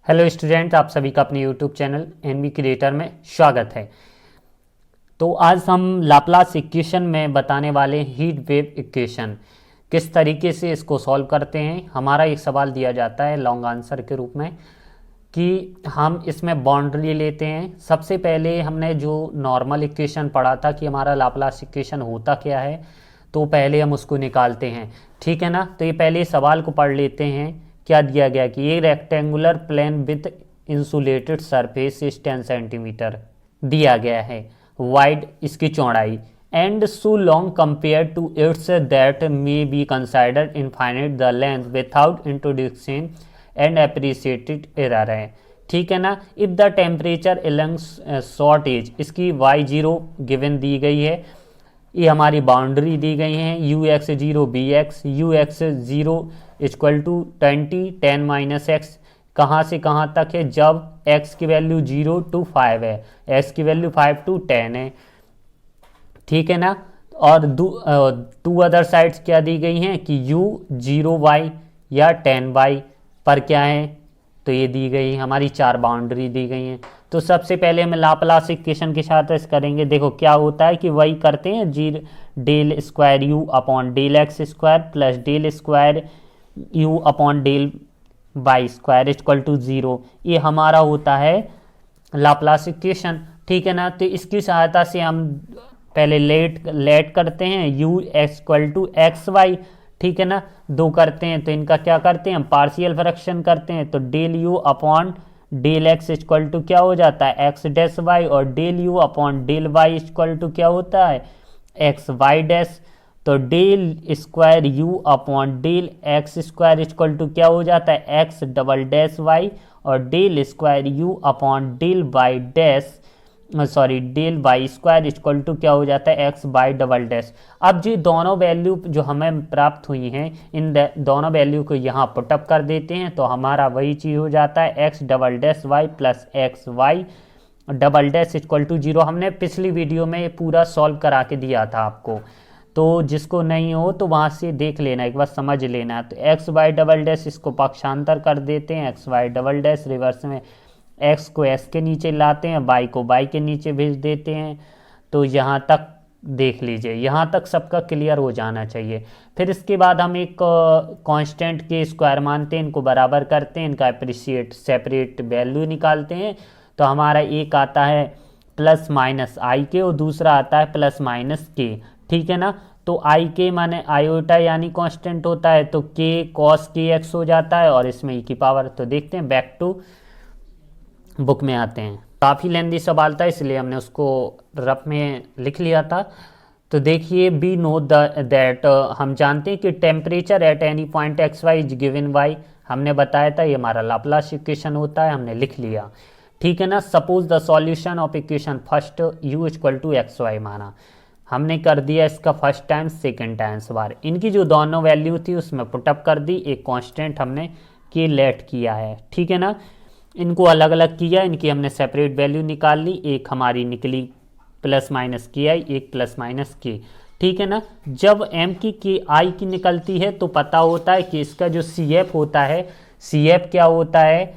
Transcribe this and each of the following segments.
Hello student, आप सभी का अपने यूट्यूब चैनल एनवी क्रिएटर में स्वागत है। तो आज हम लाप्लास इक्वेशन में बताने वाले हीट वेव इक्वेशन किस तरीके से इसको सॉल्व करते हैं। हमारा एक सवाल दिया जाता है लॉन्ग आंसर के रूप में कि हम इसमें बाउंड्री लेते हैं। सबसे पहले हमने जो नॉर्मल इक्वेशन पढ़ा था कि हमारा लाप्लास इक्वेशन होता क्या है, तो पहले हम उसको निकालते हैं, ठीक है ना। तो ये पहले सवाल को पढ़ लेते हैं। क्या दिया गया कि ये rectangular plane with insulated surface is 10 centimetre दिया गया है, वाइड इसकी चौड़ाई, and so long compare to its that may be considered infinite the length without introducing and appreciated error है, ठीक है ना। If the temperature along short edge, इसकी y0 गिवन दी गई है, ये हमारी बाउंड्री दी गई है ux0 bx ux0 equal to 10 minus x, कहाँ से कहाँ तक है, जब x की वैल्यू 0 to 5 है, x की वैल्यू 5 to 10 है, ठीक है ना। और टू अदर साइड्स क्या दी गई हैं कि u0y या 10y पर क्या है, तो ये दी गई हमारी चार बाउंड्री दी गई हैं। तो सबसे पहले हम लाप्लास इक्वेशन के साथ इस करेंगे। देखो क्या होता है कि वही करते हैं, जी del square u upon del x square plus del square u upon del y square equal to 0। ये हमारा होता है लाप्लास इक्वेशन, ठीक है ना। तो इसकी सहायता से हम पहले लेट करते हैं u x equal to x y, ठीक है ना। दो करते हैं तो इनका क्या करते हैं, हम पार्शियल फ्रैक्शन करते हैं। तो del u upon del x equal to क्या हो जाता है, एक्स डैश वाई, और del u upon del y equal to क्या होता है, एक्स वाई डैश। तो del square u upon del x square equal to क्या हो जाता है, एक्स डबल डैश वाई, और del square u upon del y dash del y square equal to क्या हो जाता है, एक्स बाई डबल डैश। अब जो दोनों वैल्यू जो हमें प्राप्त हुई हैं, इन दोनों वैल्यू को यहाँ पुटअप कर देते हैं, तो हमारा वही चीज़ हो जाता है x double dash y plus x y double dash equal to 0। हमने पिछली वीडियो में ये पूरा सॉल्व करा के दिया था आपको, तो जिसको नहीं हो तो वहाँ से देख लेना, एक बार समझ लेना। तो एक्स वाई डबल डैश इसको पक्षांतर कर देते हैं, x y double dash reverse में x को s के नीचे लाते हैं, y को y के नीचे भेज देते हैं। तो यहाँ तक देख लीजिए, यहाँ तक सबका क्लियर हो जाना चाहिए। फिर इसके बाद हम एक कांस्टेंट के स्क्वायर मानते हैं, इनको बराबर करते हैं, इनका सेपरेट वैल्यू निकालते हैं। तो हमारा एक आता है प्लस माइनस आई के और दूसरा आता है प्लस माइनस के, ठीक है ना। तो आई के माने आयोटा यानी कांस्टेंट होता है, तो के कॉस के एक्स हो जाता है, और इसमें ई की पावर। तो देखते हैं, बैक टू बुक में आते हैं। काफ़ी लेंदी सवाल था इसलिए हमने उसको रफ में लिख लिया था। तो देखिए, बी नो दैट, हम जानते हैं कि temperature at any point x y is given y, हमने बताया था, ये हमारा लाप्लास इक्वेशन होता है, हमने लिख लिया, ठीक है ना। Suppose the solution of equation first u equal to x y माना, हमने कर दिया इसका फर्स्ट टाइम सेकेंड टाइम्स बार, इनकी जो दोनों वैल्यू थी उसमें पुटअप कर दी, एक कॉन्स्टेंट हमने के लेट किया है, ठीक है ना। इनको अलग अलग किया, इनकी हमने सेपरेट वैल्यू निकाल ली, एक हमारी निकली प्लस माइनस के आई, एक प्लस माइनस के, ठीक है ना। जब एम की के आई की निकलती है तो पता होता है कि इसका जो सी एफ होता है, सी एफ क्या होता है,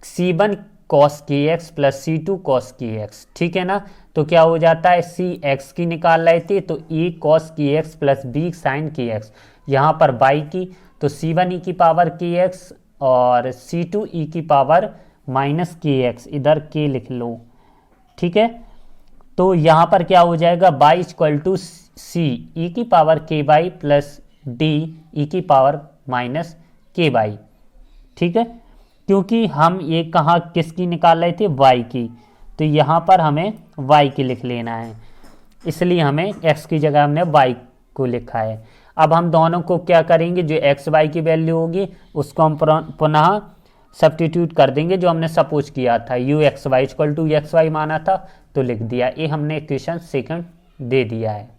C1 कॉस के एक्स प्लस C2 कॉस के एक्स, ठीक है ना। तो क्या हो जाता है, सी एक्स की निकाल रहे थे तो ए कॉस के एक्स प्लस बी साइन के एक्स, यहाँ पर बाई की तो C1 e की पावर के एक्स और C2 e की पावर माइनस के एक्स, इधर के लिख लो, ठीक है। तो यहाँ पर क्या हो जाएगा, बाई इक्वल टू सी ई की पावर के बाई प्लस डी ई की पावर माइनस के बाई, ठीक है। क्योंकि हम ये कहाँ किसकी निकाल रहे थे, वाई की, तो यहाँ पर हमें वाई की लिख लेना है, इसलिए हमें एक्स की जगह हमने वाई को लिखा है। अब हम दोनों को क्या करेंगे, जो एक्स वाई की वैल्यू होगी उसको हम पुनः सब्स्टिट्यूट कर देंगे, जो हमने सपोज किया था u x y equal to x y माना था, तो लिख दिया, ये हमने इक्वेशन सेकंड दे दिया है।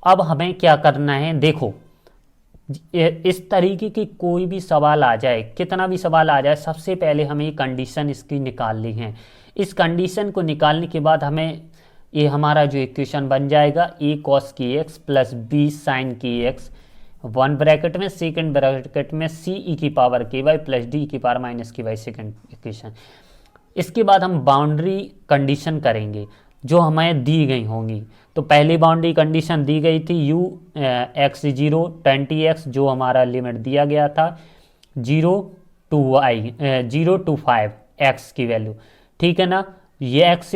अब हमें क्या करना है, देखो इस तरीके की कोई भी सवाल आ जाए, कितना भी सवाल आ जाए, सबसे पहले हमें ये कंडीशन इसकी निकालनी है। इस कंडीशन को निकालने के बाद हमें ये हमारा जो इक्वेशन बन जाएगा, ए कॉस की एक्स प्लस बी साइन की एक्स वन ब्रैकेट में, सेकंड ब्रैकेट में सी ई की पावर के वाई प्लस डी की पावर माइनस के वाई, सेकेंड इक्वेशन। इसके बाद हम बाउंड्री कंडीशन करेंगे जो हमें दी गई होंगी। तो पहली बाउंड्री कंडीशन दी गई थी u x 0 20x, जो हमारा लिमिट दिया गया था 0 to 5 x की वैल्यू, ठीक है ना। ये x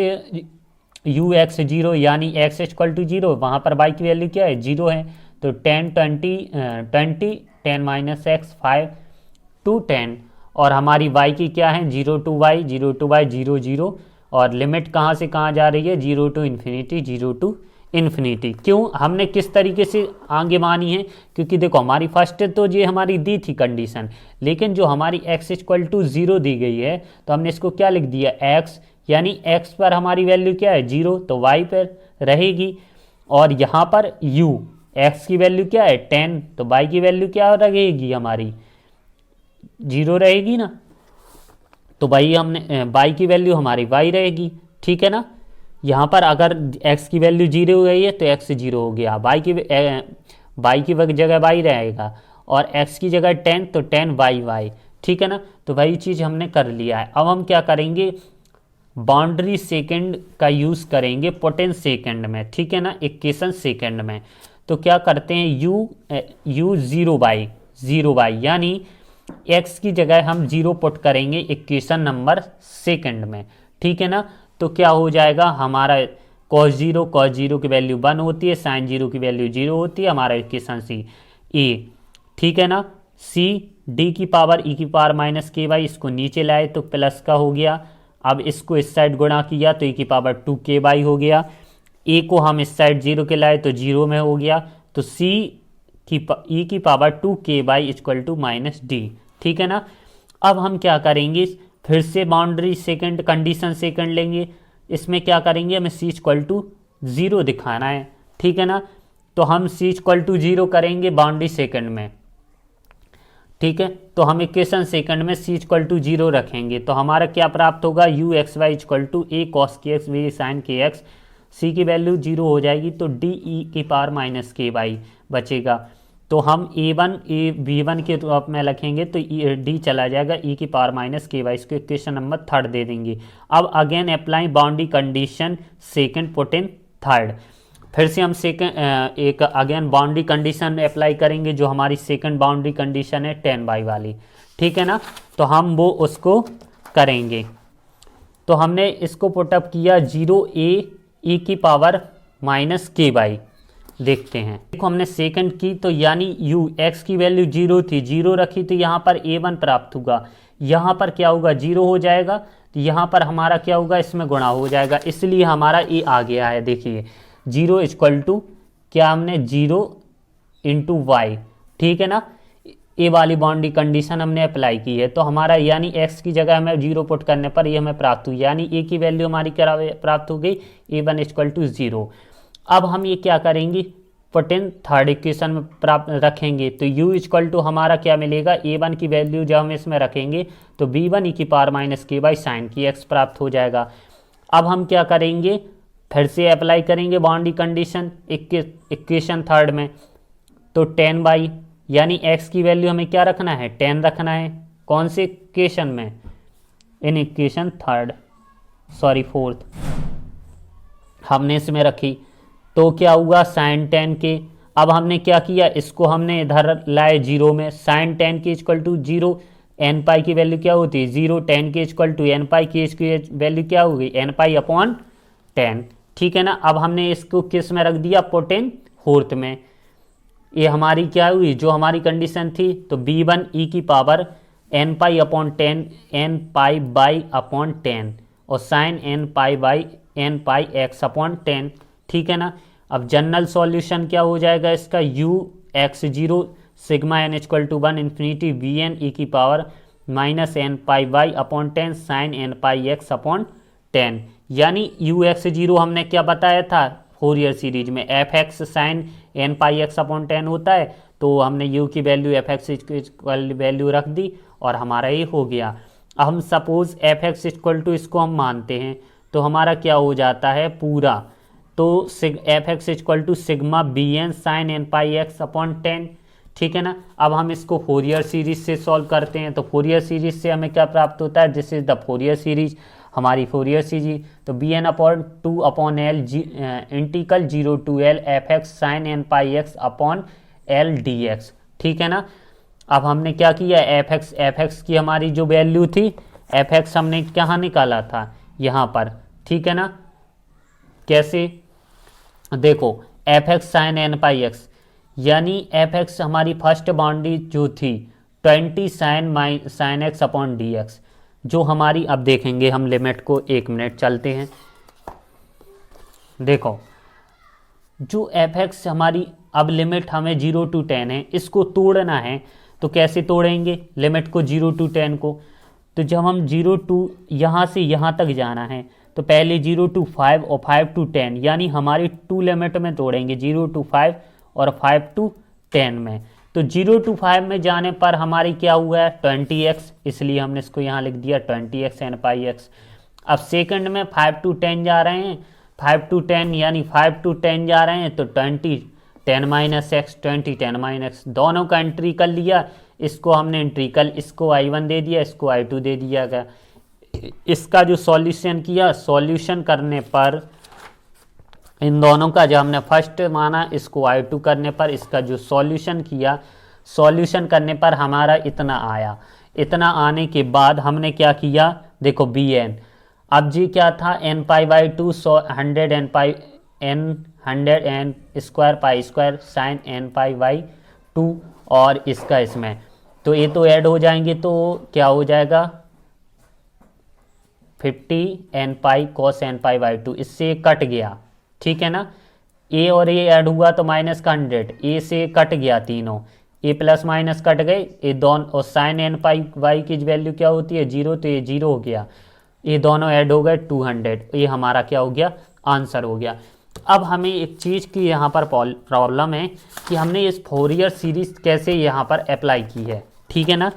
u x 0 यानी x इक्वल टू 0, वहाँ पर y की वैल्यू क्या है 0 है। तो 10 माइनस एक्स 5 to 10, और हमारी y की क्या है 0 to y 0 0, और लिमिट कहाँ से कहाँ जा रही है 0 to इन्फिनिटी 0 to इन्फिनिटी। क्यों हमने किस तरीके से आगे मानी है, क्योंकि देखो हमारी फर्स्ट तो ये हमारी दी थी कंडीशन, लेकिन जो हमारी x इक्वल टू 0 दी गई है तो हमने इसको क्या लिख दिया x, यानी x पर हमारी वैल्यू क्या है 0, तो y पर रहेगी। और यहाँ पर u x की वैल्यू क्या है 10, तो y की वैल्यू क्या रहेगी हमारी 0 रहेगी ना। तो भाई हमने y की वैल्यू हमारी y रहेगी, ठीक है ना। यहाँ पर अगर x की वैल्यू 0 हो गई है तो x 0 हो गया, y की जगह y रहेगा, और x की जगह 10 तो 10 y, ठीक है ना। तो वही चीज़ हमने कर लिया है। अब हम क्या करेंगे, बाउंड्री सेकंड का यूज़ करेंगे पोटेंस सेकंड में, ठीक है ना, इक्वेशन सेकंड में। तो क्या करते हैं u 0 y यानी x की जगह हम 0 पुट करेंगे इक्वेशन नंबर सेकंड में, ठीक है ना। तो क्या हो जाएगा हमारा cos 0 की वैल्यू 1 होती है, sin 0 की वैल्यू 0 होती है, हमारा इक्वेशन सी ए, ठीक है ना। सी डी की पावर ई की पावर माइनस के वाई, इसको नीचे लाए तो प्लस का हो गया। अब इसको इस साइड गुणा किया तो ई की पावर 2 के वाई हो गया। ए को हम इस साइड 0 के लाए तो 0 में हो गया। तो सी ई की पावर 2 के y equal to minus d, ठीक है ना। अब हम क्या करेंगे, फिर से बाउंड्री सेकंड कंडीशन सेकंड लेंगे। इसमें क्या करेंगे, हमें सी इक्वल टू 0 दिखाना है, ठीक है ना। तो हम सी इक्वल टू 0 करेंगे बाउंड्री सेकंड में, ठीक है। तो हम इक्वेशन सेकंड में सी इक्वल टू 0 रखेंगे तो हमारा क्या प्राप्त होगा, u x y equal to a cos के एक्स बी साइन के एक्स। सी की वैल्यू 0 हो जाएगी तो डी ई की पावर माइनस के वाई बचेगा। तो हम v1 के रूप में रखेंगे तो डी चला जाएगा ई की पावर माइनस के वाई, इसको इक्वेशन नंबर 3 दे देंगे। अब again apply boundary condition second put in third, फिर से हम एक अगेन बाउंड्री कंडीशन अप्लाई करेंगे जो हमारी सेकंड बाउंड्री कंडीशन है 10 वाली, ठीक है ना। तो हम वो उसको करेंगे। तो हमने इसको पुटअप किया 0 ए ई की पावर माइनस के वाई, देखते हैं। देखो हमने सेकंड की तो यानी u x की वैल्यू 0 थी, 0 रखी तो यहाँ पर a1 प्राप्त होगा, यहाँ पर क्या होगा 0 हो जाएगा, तो यहाँ पर हमारा क्या होगा इसमें गुणा हो जाएगा, इसलिए हमारा a आ गया है। देखिए 0 इक्वल टू क्या हमने 0 इंटू वाई, ठीक है ना। ए वाली बाउंड्री कंडीशन हमने अप्लाई की है तो हमारा यानी x की जगह हमें 0 पुट करने पर ये हमें प्राप्त हुई, यानी a की वैल्यू हमारी क्या प्राप्त हो गई a1 इक्वल टू 0। अब हम ये क्या करेंगे, पुट इन थर्ड इक्वेशन में प्राप्त रखेंगे तो u इक्वल टू हमारा क्या मिलेगा, a1 की वैल्यू जब हम इसमें रखेंगे तो b1 ई की पावर माइनस के वाई साइन की x प्राप्त हो जाएगा। अब हम क्या करेंगे, फिर से अप्लाई करेंगे बाउंड्री कंडीशन इक्वेशन थर्ड में, तो 10 बाई यानी x की वैल्यू हमें क्या रखना है 10 रखना है, कौन से इक्वेशन में, इन इक्वेशन फोर्थ हमने इसमें रखी तो क्या हुआ साइन 10 के। अब हमने क्या किया, इसको हमने इधर लाए 0 में, साइन 10 के इक्वल टू 0, एन पाई की वैल्यू क्या होती है 0, 10 के इक्वल टू एन पाई की वैल्यू क्या होगी एन पाई अपॉन 10, ठीक है ना। अब हमने इसको किस में रख दिया, पुट इन फोर्थ में। ये हमारी क्या हुई, जो हमारी कंडीशन थी तो b1 ई की power n pi upon 10 n pi by upon 10 और sine n pi by n pi x upon 10, ठीक है ना। अब जनरल सॉल्यूशन क्या हो जाएगा इसका, u x 0 sigma n equal to 1 infinity v n e की power minus n pi y upon 10 sine n pi x upon 10, यानी u x 0 हमने क्या बताया था फोरियर सीरीज में f x sine n pi x upon 10 होता है, तो हमने u की value f x equal value रख दी और हमारा ये हो गया। अब हम suppose f x equal to इसको हम मानते हैं तो हमारा क्या हो जाता है पूरा, तो f x equal to sigma b n sine n pi x upon 10, ठीक है ना। अब हम इसको फोरियर सीरीज से सॉल्व करते हैं। तो फोरियर सीरीज से हमें क्या प्राप्त होता है, this is the Fourier series, हमारी फोरियर सीरीज। तो b n upon 2 upon l integral 0 to l f x sine n pi x upon l d x, ठीक है ना। अब हमने क्या किया, एफ एक्स की हमारी जो वैल्यू थी, एफ एक्स हमने कहाँ निकाला था, यहाँ पर, ठीक है ना। कैसे, देखो F x sine n pi x, यानी एफ एक्स हमारी फर्स्ट बाउंड्री जो थी 20 sine x upon D x, जो हमारी, अब देखेंगे हम लिमिट को, 1 मिनट चलते हैं। देखो जो एफ एक्स हमारी, अब लिमिट हमें 0 टू 10 है, इसको तोड़ना है। तो कैसे तोड़ेंगे लिमिट को 0 टू 10 को, तो जब हम 0 टू यहाँ से यहाँ तक जाना है तो पहले 0 टू 5 और 5 टू 10, यानी हमारी 2 लिमिट में तोड़ेंगे, 0 टू 5 और 5 टू 10 में। तो 0 टू 5 में जाने पर हमारी क्या हुआ है 20x, इसलिए हमने इसको यहाँ लिख दिया 20x एन पाई एक्स। अब सेकंड में 5 टू 10 जा रहे हैं, 5 टू 10 यानी 5 टू 10 जा रहे हैं, तो 20 10 माइनस एक्स, 20 10 माइनस, दोनों का एंट्री कर लिया। इसको हमने इंट्रीकल, इसको I1 दे दिया, इसको I2 दे दिया गया। इसका जो सॉल्यूशन किया, सॉल्यूशन करने पर इन दोनों का जो हमने फर्स्ट माना, इसको I2 करने पर इसका जो सॉल्यूशन किया, सॉल्यूशन करने पर हमारा इतना आया। इतना आने के बाद हमने क्या किया, देखो बी एन, अब जी क्या था, n pi by 2 100 n pi n 100 n square pi square sine n pi by 2, और इसका इसमें, तो ये तो ऐड हो जाएंगे, तो क्या हो जाएगा 50 n pi cos n pi by 2, इससे कट गया, ठीक है ना। ए और ए ऐड हुआ तो माइनस का 100, ए से कट गया तीनों, ए प्लस माइनस कट गए, ये दोनों, और साइन एन पाई वाई की वैल्यू क्या होती है 0, तो ये 0 हो गया, ये दोनों ऐड हो गए 200, ये हमारा क्या हो गया, आंसर हो गया। अब हमें एक चीज़ की यहाँ पर प्रॉब्लम है कि हमने इस फोरियर सीरीज कैसे यहाँ पर अप्लाई की है, ठीक है ना।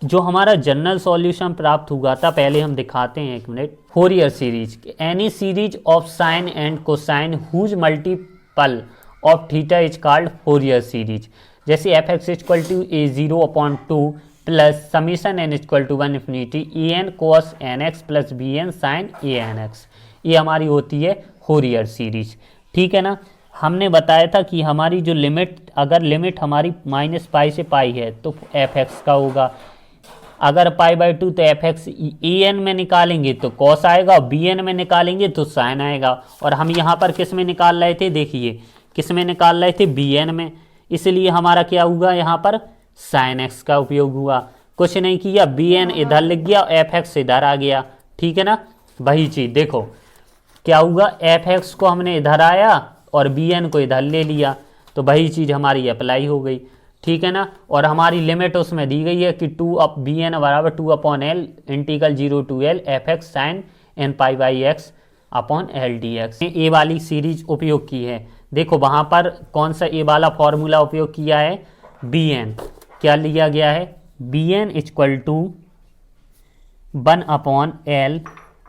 जो हमारा जनरल सॉल्यूशन प्राप्त हुआ था, पहले हम दिखाते हैं, 1 minute. Fourier series, any series of sine and cosine whose multiple of theta is called Fourier series. जैसे f x equal to a 0/2 plus summation n equal to 1 infinity a n cos n x plus b n sine a n x, ये हमारी होती है Fourier series, ठीक है ना। हमने बताया था कि हमारी जो लिमिट, अगर लिमिट हमारी माइनस पाई से पाई है तो एफ एक्स का होगा, अगर पाई बाई 2 तो एफ एक्स ए एन में निकालेंगे तो कॉस आएगा, और बी एन में निकालेंगे तो साइन आएगा। और हम यहाँ पर किस में निकाल रहे थे, देखिए किस में निकाल रहे थे, बी एन में, इसलिए हमारा क्या हुआ यहाँ पर साइन एक्स का उपयोग हुआ। कुछ नहीं किया, बी एन इधर लिख गया, एफ एक्स इधर आ गया, ठीक है ना। वही चीज़ देखो क्या हुआ, एफ एक्स को हमने इधर आया और बी एन को इधर ले लिया, तो वही चीज़ हमारी अप्लाई हो गई, ठीक है ना। और हमारी लिमिट उसमें दी गई है कि 2 अप बी एन बराबर 2/L integral 0 to L f x sine n pi by x upon l d x, a वाली सीरीज उपयोग की है। देखो वहाँ पर कौन सा ए वाला फॉर्मूला उपयोग किया है, बी एन, क्या लिया गया है, b n equal to 1/L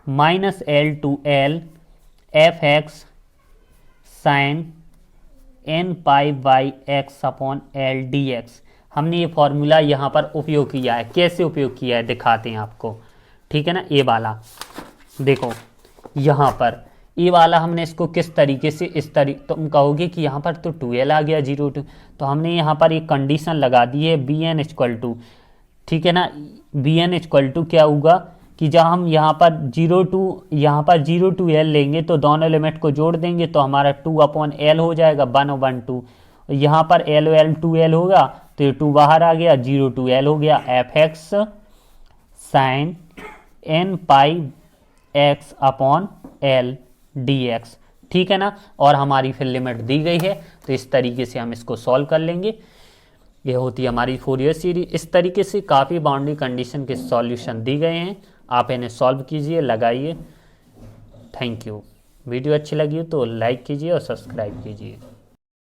minus L to L f x sine n pi by x upon l d x. हमने ये फॉर्मूला यहाँ पर उपयोग किया है। कैसे उपयोग किया है दिखाते हैं आपको, ठीक है ना। ए वाला देखो यहाँ पर, ए वाला हमने इसको किस तरीके से, इस तरीके, तुम कहोगे कि यहाँ पर तो 2L आ गया 0 टू, तो हमने यहाँ पर एक कंडीशन लगा दी है बी एन इक्वल टू, ठीक है ना। बी एन इक्वल टू क्या होगा कि जब हम यहाँ पर 0 टू L लेंगे तो दोनों लिमिट को जोड़ देंगे तो हमारा 2/L हो जाएगा 1/2, यहाँ पर L और L 2L होगा तो ये 2 बाहर आ गया, 0 टू L हो गया, f x sine n pi x upon l d x, ठीक है ना। और हमारी फिर लिमिट दी गई है, तो इस तरीके से हम इसको सॉल्व कर लेंगे। ये होती है हमारी फोरियर सीरीज। इस तरीके से काफ़ी बाउंड्री कंडीशन के सॉल्यूशन दी गए हैं, आप इन्हें सॉल्व कीजिए, लगाइए। Thank you. वीडियो अच्छी लगी हो तो लाइक कीजिए और सब्सक्राइब कीजिए।